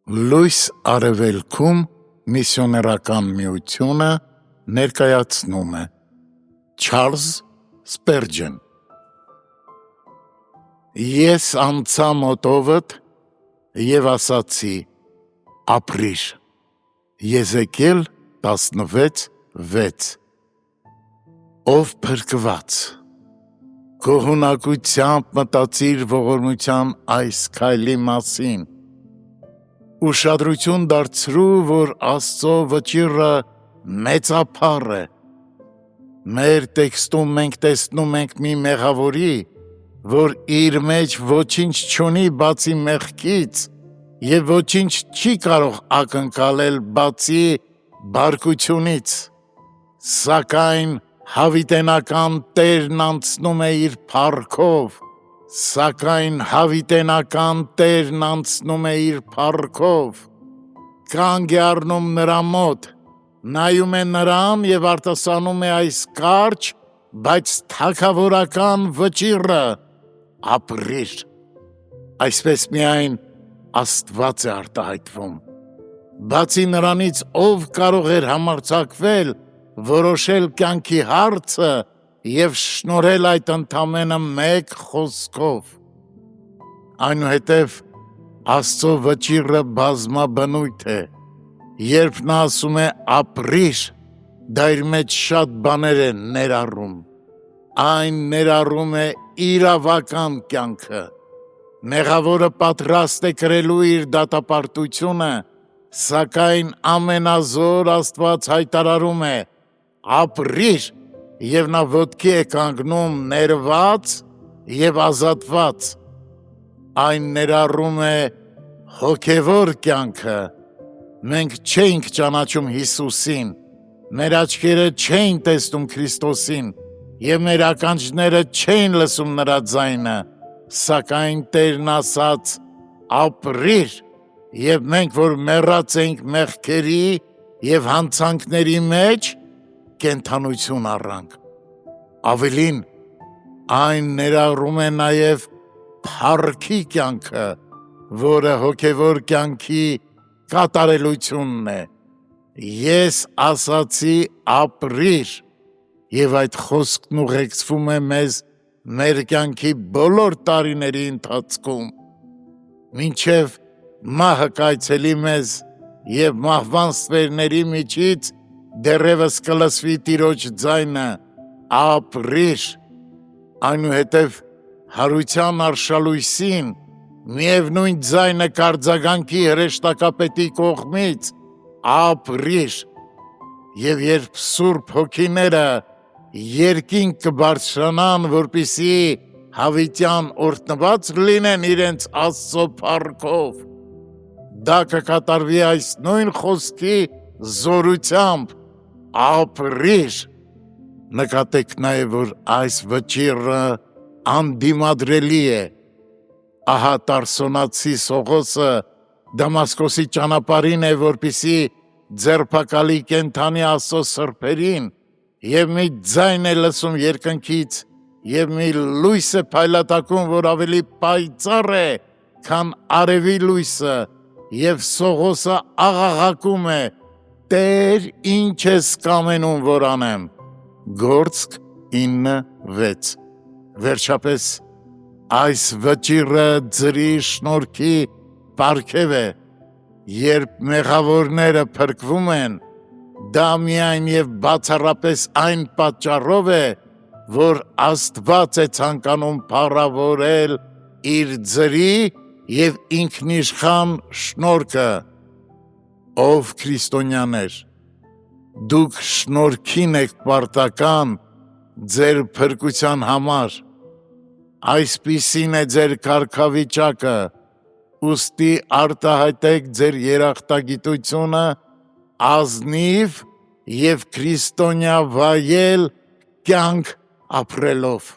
Լույս արևելքում միսիոներական միությունը ներկայացնում է Չարլզ Սպերջեն։ Ես անցա մոտովդ և ասացի. ապրիր։ Եզեկիել 16:6։ Ով փրկված, գոհունակությամբ մտածիր ողորմության այս քայլի մասին։ Ուշադրություն դարձրու, որ Աստծո վճիռը մեծափառ է։ Մեր տեքստում մենք տեսնում ենք մի մեղավորի, որ իր մեջ ոչինչ չունի բացի մեղքից և ոչինչ չի կարող ակնկալել բացի բարկությունից, սակայն հավիտենական Տերն անցնում է իր փառքով, կանգ է առնում նրա մոտ, նայում է նրան և արտասանում է այս կարճ, բայց թագավորական վճիռը. ապրիր։ Այսպես միայն Աստված է արտահայտվում։ Բացի նրանից, ով կարող էր համարձակվել, որոշել կյանքի հարցը և շնորհել այդ ընդամենը մեկ խոսքով։ Այնուհետև Աստծո վճիռը բազմաբնույթ է։ Երբ նա ասում է ապրիր, դա իր մեջ շատ բաներ է ներառում։ Այն ներառում է իրավական կյանքը։ Մեղավորը պատրաստ է կրելու իր դատապարտությունը, սակայն ամենազոր Աստված հայտարարում է. ապրիր, և նա ոտքի է կանգնում ներված և ազատված։ Այն ներառում է հոգևոր կյանքը։ Մենք չէինք ճանաչում Հիսուսին, մեր աչքերը չէին տեսնում Քրիստոսին և մեր ականջները չէին լսում նրա ձայնը, սակայն Տերն ասաց. ապրիր, և մենք, որ մեռած էինք մեղքերի և հանցանքների մեջ, կենդանություն առանք։ Ավելին, այն ներառում է նաև փառքի կյանքը, որը հոգևոր կյանքի կատարելությունն է։ Ես ասացի ապրիր, և այդ խոսքն ուղեկցվում է մեզ մեր կյանքի բոլոր տարիների ընթացքում, մինչև մահը կայցելի մեզ և մահվան ստվերների միջից դեռևս կլսվի Տիրոջ ձայնը. ապրիր։ Այնուհետև հարության արշալույսին միևնույն ձայնը կարձագանքի հրեշտակապետի կողմից. ապրիր։ Եվ երբ Սուրբ Հոգիները երկինք կբարձրանան, որպեսզի հավիտյան օրհնված լինեն իրենց Աստծո փառքով, դա կկատարվի այս նույն խոսքի զորությամբ. ապրիր։ Նկատեք նաև, որ այս վճիռը անդիմադրելի է։ Ահա Տարսոնացի Սողոսը Դամասկոսի ճանապարհին է, որպեսզի ձերբակալի կենդանի Աստծո սրբերին, և մի ձայն է լսում երկնքից, և մի լույս է փայլատակում, որ ավելի պայծառ է, քան արևի լույսը, և Սողոսը աղաղակում է. «Տեր, ինչ ես կամենում, որ անեմ»։ Գործք 9:6։ Վերջապես, այս վճիռը ձրի շնորհքի պարգև է։ Երբ մեղավորները փրկվում են, դա միայն և բացառապես այն պատճառով է, որ Աստված է ցանկանում փառավորել իր ձրի և ինքնիշխան շնորհքը։ Ով քրիստոնյաներ, դուք շնորհքին եք պարտական ձեր փրկության համար։ Այսպիսին է ձեր կարգավիճակը, ուստի արտահայտեք ձեր երախտագիտությունը ազնիվ և քրիստոնյա վայել կյանք ապրելով։